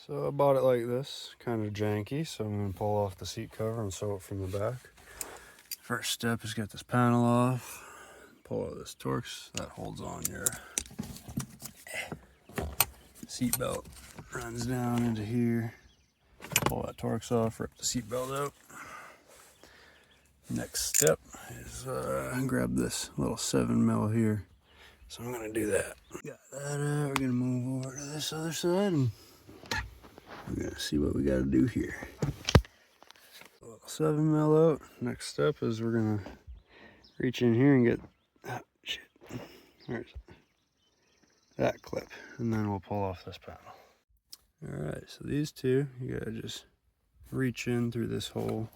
So I bought it like this, kind of janky, so I'm going to pull off the seat cover and sew it from the back. First step is get this panel off, pull out this Torx that holds on your seat belt, runs down into here, pull that Torx off, rip the seat belt out. Next step is grab this little 7mm here, so I'm going to do that. Got that out, we're going to move over to this other side and we're gonna see what we gotta do here. 7mm out. Next step is we're gonna reach in here and get where's that clip, and then we'll pull off this panel. Alright, so these two, you gotta just reach in through this hole,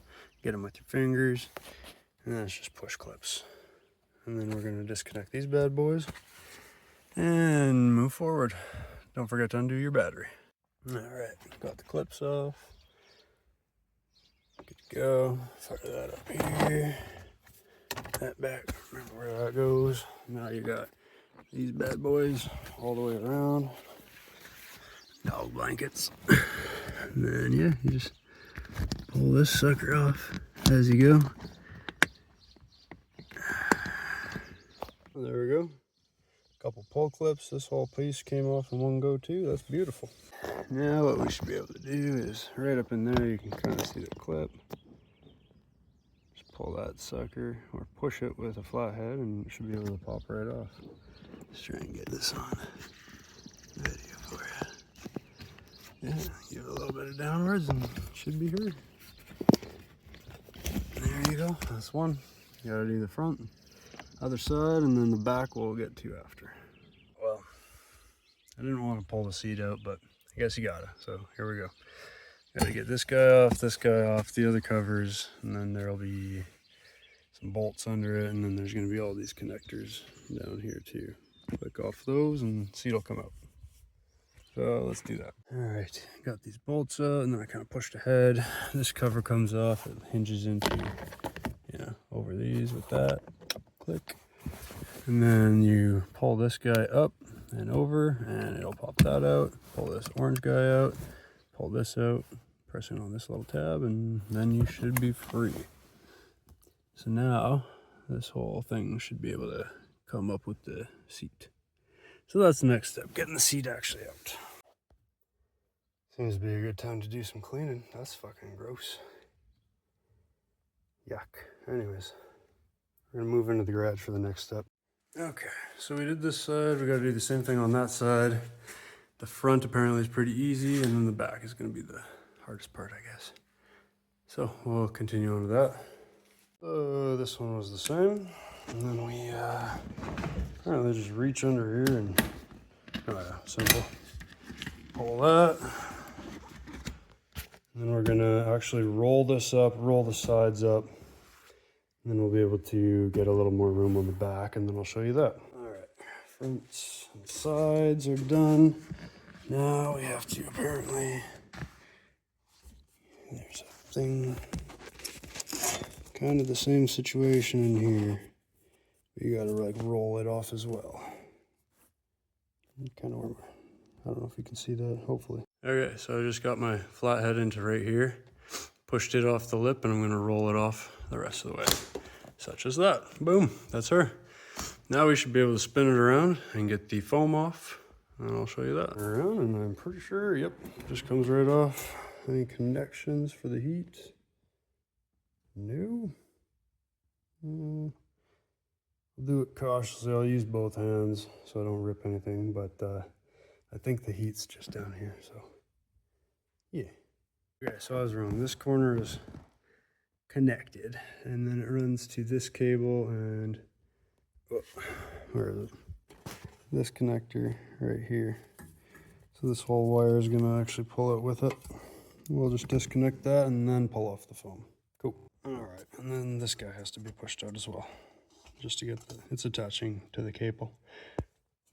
get them with your fingers, and then it's just push clips. And then we're gonna disconnect these bad boys and move forward. Don't forget to undo your battery. Alright, got the clips off. Good to go. Fire that up here. That back, remember where that goes. Now you got these bad boys all the way around. Dog blankets. And then yeah, you just pull this sucker off as you go. There we go. Couple pull clips. This whole piece came off in one go too. That's beautiful. Now what we should be able to do is right up in there you can kind of see the clip. Just pull that sucker or push it with a flat head and it should be able to pop right off. Let's try and get this on video for you. Yeah, give it a little bit of downwards and it should be heard. There you go. That's one. You gotta do the front, other side, and then the back we'll get to after. Well, I didn't want to pull the seat out, but I guess you gotta, so here we go. Gotta get this guy off, the other covers, and then there'll be some bolts under it, and then there's gonna be all these connectors down here too. Click off those and seat will come out. So let's do that. All right, got these bolts out, and then I kind of pushed ahead. This cover comes off, it hinges into, over these with that. Click. And then you pull this guy up and over, and it'll pop that out. Pull this orange guy out, pull this out, pressing on this little tab, and then you should be free. So now this whole thing should be able to come up with the seat. So that's the next step, getting the seat actually out. Seems to be a good time to do some cleaning. That's fucking gross. Yuck. Anyways, we're gonna move into the garage for the next step. Okay, so we did this side. We gotta do the same thing on that side. The front apparently is pretty easy, and then the back is gonna be the hardest part, I guess. So we'll continue on with that. This one was the same. And then we apparently just reach under here and, oh yeah, simple. Pull that. And then we're gonna actually roll this up, roll the sides up. And then we'll be able to get a little more room on the back, and then I'll show you that. All right, fronts and sides are done. Now we have to apparently, there's a thing, kind of the same situation in here. You gotta like roll it off as well. Kind of where, I don't know if you can see that, hopefully. Okay, so I just got my flathead into right here, pushed it off the lip, and I'm gonna roll it off the rest of the way. Such as that. Boom, that's her. Now we should be able to spin it around and get the foam off, and I'll show you that. Around, and I'm pretty sure, yep, just comes right off. Any connections for the heat? No. I'll do it cautiously. I'll use both hands so I don't rip anything, but I think the heat's just down here, so yeah. Okay, so I was wrong. This corner is connected, and then it runs to this cable and where is it? This connector right here. So this whole wire is gonna actually pull it with it. We'll just disconnect that and then pull off the foam. Cool. All right, and then this guy has to be pushed out as well, just to get it's attaching to the cable.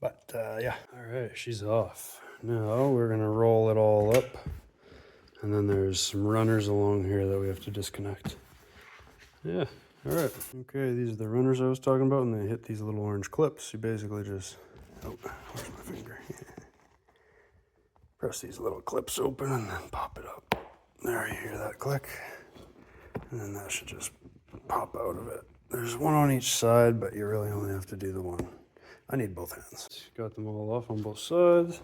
But yeah, all right, she's off. Now we're gonna roll it all up, and then there's some runners along here that we have to disconnect. Yeah, all right. Okay, these are the runners I was talking about, and they hit these little orange clips. You basically just, oh, where's my finger? Press these little clips open and then pop it up. There, you hear that click? And then that should just pop out of it. There's one on each side, but you really only have to do the one. I need both hands. Got them all off on both sides.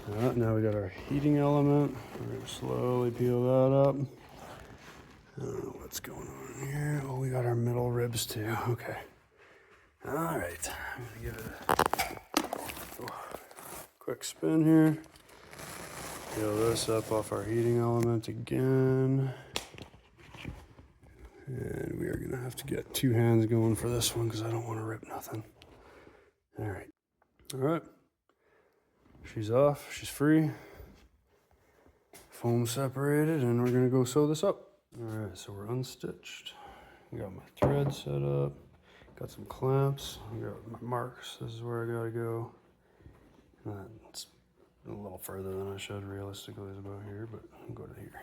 All right, now we got our heating element. We're gonna slowly peel that up. I don't know what's going on here. Oh, we got our middle ribs too. Okay. All right, I'm gonna give it a quick spin here. Peel this up off our heating element again. And we are gonna have to get two hands going for this one because I don't want to rip nothing. All right. All right. She's off, she's free. Foam separated, and we're gonna go sew this up. All right, so we're unstitched. I got my thread set up. Got some clamps. I got my marks. This is where I gotta go. It's a little further than I should realistically, is about here, but I'll go to here.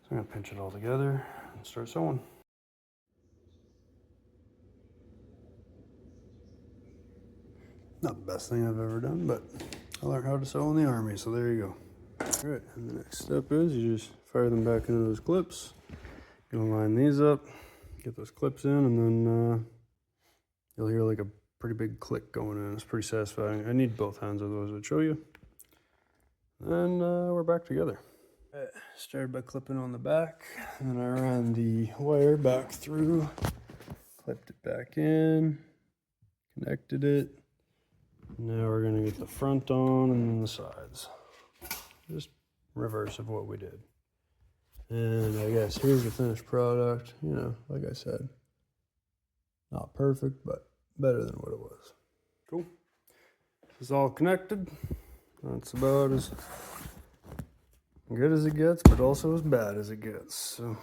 So I'm gonna pinch it all together and start sewing. Not the best thing I've ever done, but I learned how to sew in the Army, so there you go. All right, and the next step is you just fire them back into those clips. You'll line these up, get those clips in, and then you'll hear like a pretty big click going in. It's pretty satisfying. I need both hands, otherwise I'd show you. And we're back together. All right, started by clipping on the back, and then I ran the wire back through, clipped it back in, connected it. Now we're gonna get the front on and then the sides. Just reverse of what we did. And I guess here's the finished product. You know, like I said, not perfect, but better than what it was. Cool. This is all connected. That's about as good as it gets, but also as bad as it gets. So,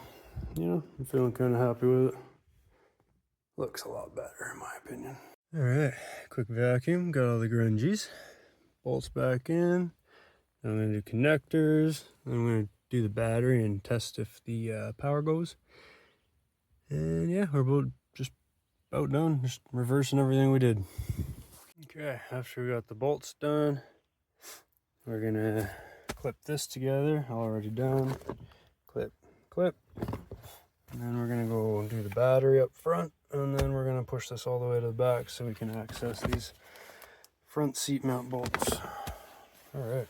you know, I'm feeling kind of happy with it. Looks a lot better in my opinion. All right, quick vacuum, got all the grungies. Bolts back in. Then I'm gonna do connectors. Then I'm gonna do the battery and test if the power goes. And yeah, we're about done, just reversing everything we did. Okay, after we got the bolts done, we're gonna clip this together, already done. Clip, clip. And then we're gonna go and do the battery up front, and then we're gonna push this all the way to the back so we can access these front seat mount bolts. All right.